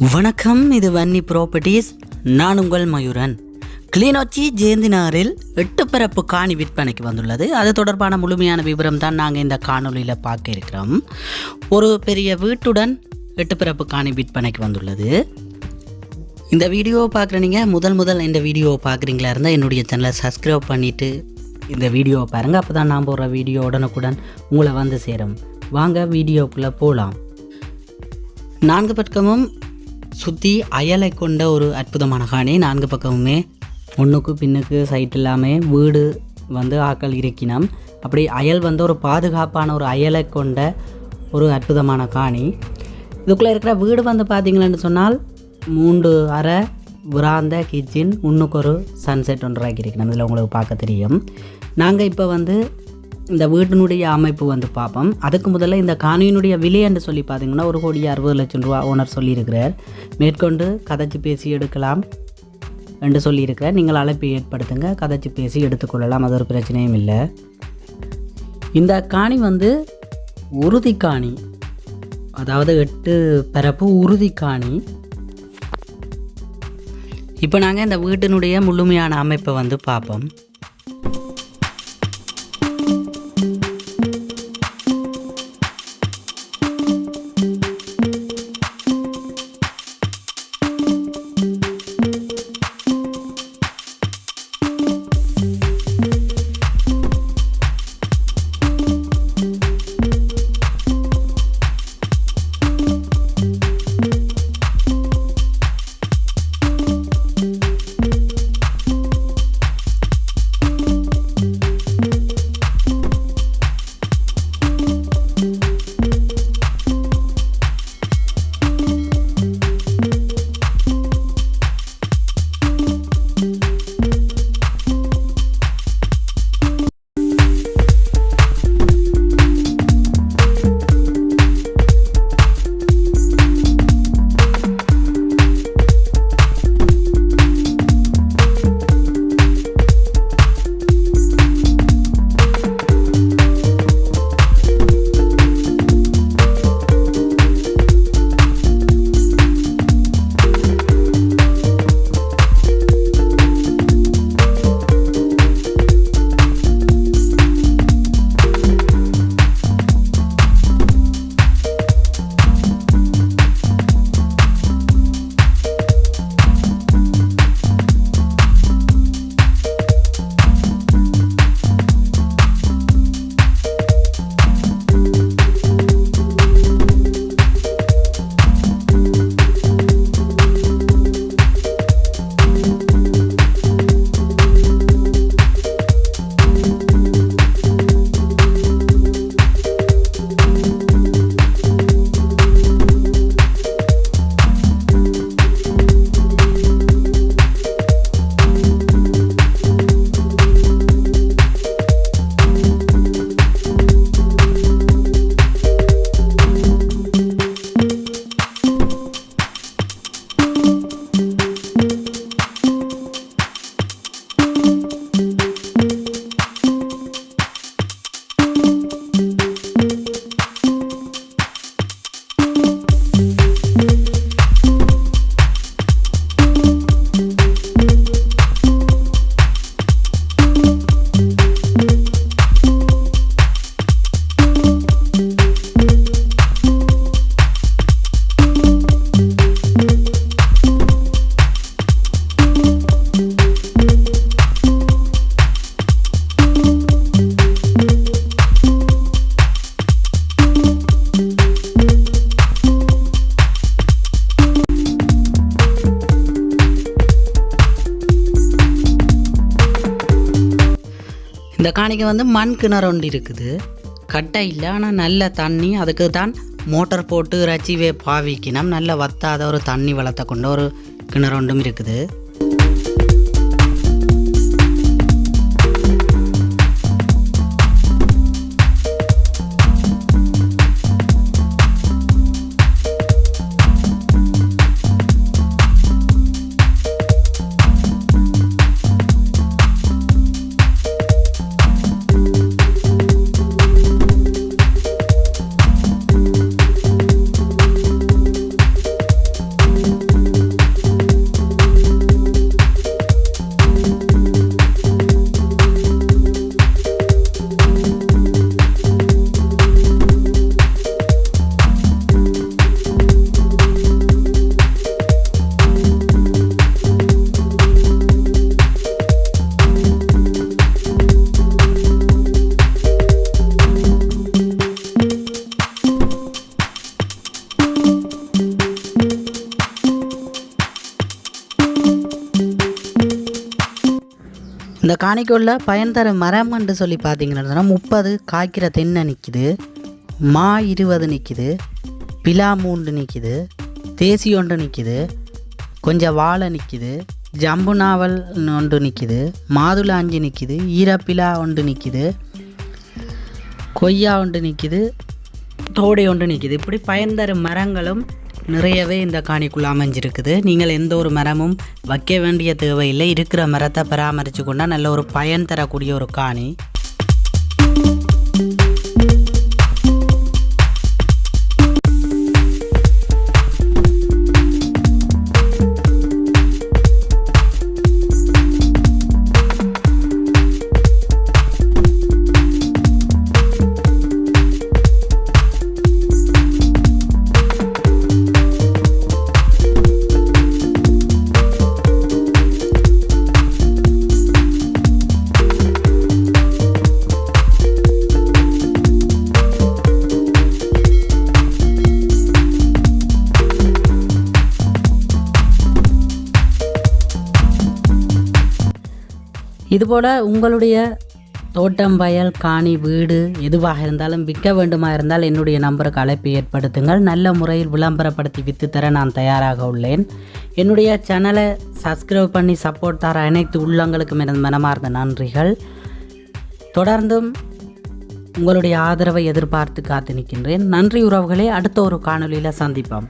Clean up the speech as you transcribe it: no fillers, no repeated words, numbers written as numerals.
வணக்கம், இது வன்னி ப்ராப்பர்ட்டிஸ். நான் உங்கள் மயூரன். கிளிநொச்சி ஜெயந்தி நகரில் 8 பரப்பு காணி விற்பனைக்கு வந்துள்ளது. அது தொடர்பான முழுமையான விவரம் தான் நாங்கள் இந்த காணொலியில் பார்க்க இருக்கிறோம். ஒரு பெரிய வீட்டுடன் 8 பரப்பு காணி விற்பனைக்கு வந்துள்ளது. இந்த வீடியோவை பார்க்குற நீங்கள் முதல் இந்த வீடியோவை பார்க்குறீங்களா இருந்தால் என்னுடைய சேனலை சப்ஸ்கிரைப் பண்ணிவிட்டு இந்த வீடியோவை பாருங்கள். அப்போ தான் நான் போடுற வீடியோ உடனுக்குடன் உங்களை வந்து சேரும். வாங்க வீடியோக்குள்ளே போகலாம். 4 பக்கமும் சுற்றி அயலை கொண்ட ஒரு அற்புதமான காணி. 4 பக்கமுமே ஒன்றுக்கு பின்னுக்கு சைட் இல்லாமல் வீடு வந்து ஆக்கள் இருக்கினோம். அப்படி அயல் வந்து ஒரு பாதுகாப்பான ஒரு அயலை கொண்ட ஒரு அற்புதமான காணி. இதுக்குள்ளே இருக்கிற வீடு வந்து பார்த்திங்களன்னு சொன்னால் 3 அறை, விராந்த, கிச்சன், முன்னுக்கு ஒரு சன்செட் ஒன்றாக்கி இருக்கணும். இதில் உங்களுக்கு பார்க்க தெரியும். நாங்கள் இப்போ வந்து இந்த வீட்டினுடைய அமைப்பு வந்து பார்ப்போம். அதுக்கு முதல்ல இந்த காணியினுடைய விலை என்று சொல்லி பார்த்தீங்கன்னா 1,60,00,000 ஓனர் சொல்லியிருக்கிறார். மேற்கொண்டு கதைச்சி பேசி எடுக்கலாம் என்று சொல்லியிருக்கிறார். நீங்கள் அழைப்பை ஏற்படுத்துங்க, கதைச்சி பேசி எடுத்துக்கொள்ளலாம், அது ஒரு பிரச்சனையும் இல்லை. இந்த காணி வந்து உறுதி காணி, அதாவது 8 பரப்பு உறுதி காணி. இப்போ நாங்கள் இந்த வீட்டினுடைய முழுமையான அமைப்பை வந்து பார்ப்போம். இந்த காணிக்கு வந்து மண் கிணறு ஒன்று இருக்குது. கட்டை இல்லை, ஆனால் நல்ல தண்ணி. அதுக்கு தான் மோட்டர் போட்டு இறைச்சி பாவிக்கணும். நல்ல வத்தாத ஒரு தண்ணி வளர்த்த கொண்ட ஒரு கிணறு ஒன்றும் இருக்குது. இந்த காணிக்குள்ள பயன் தர மரம்னு சொல்லி பார்த்தீங்கன்னா 30 காய்க்கிற தென்னை நிற்கிது, மா 20 நிற்கிது, பிலா 3 நிற்கிது, தேசி ஒன்று நிற்கிது, கொஞ்சம் வாழை நிற்கிது, ஜம்பு நாவல் ஒன்று நிற்கிது, மாதுளை 5 நிற்கிது, ஈரப்பிலா ஒன்று நிற்கிது, கொய்யா ஒன்று நிற்கிது, தோடை ஒன்று நிற்கிது. இப்படி பயன் தரும் மரங்களும் நிறையவே இந்த காணிக்குள்ளே அமைஞ்சிருக்குது. நீங்கள் எந்த ஒரு மரமும் வைக்க வேண்டிய தேவையில்லை. இருக்கிற மரத்தை பராமரித்து கொண்டால் நல்ல ஒரு பயன் தரக்கூடிய ஒரு காணி. இதுபோல் உங்களுடைய தோட்டம், வயல், காணி, வீடு எதுவாக இருந்தாலும் விற்க வேண்டுமா இருந்தால் என்னுடைய நம்பருக்கு அழைப்பு ஏற்படுத்துங்கள். நல்ல முறையில் விளம்பரப்படுத்தி விற்று தர நான் தயாராக உள்ளேன். என்னுடைய சேனலை சப்ஸ்கிரைப் பண்ணி சப்போர்ட் தர அனைத்து உள்ளங்களுக்கும் எனது மனமார்ந்த நன்றிகள். தொடர்ந்தும் உங்களுடைய ஆதரவை எதிர்பார்த்து காத்து நிற்கின்றேன். நன்றி உறவுகளே. அடுத்த ஒரு காணொலியில் சந்திப்போம்.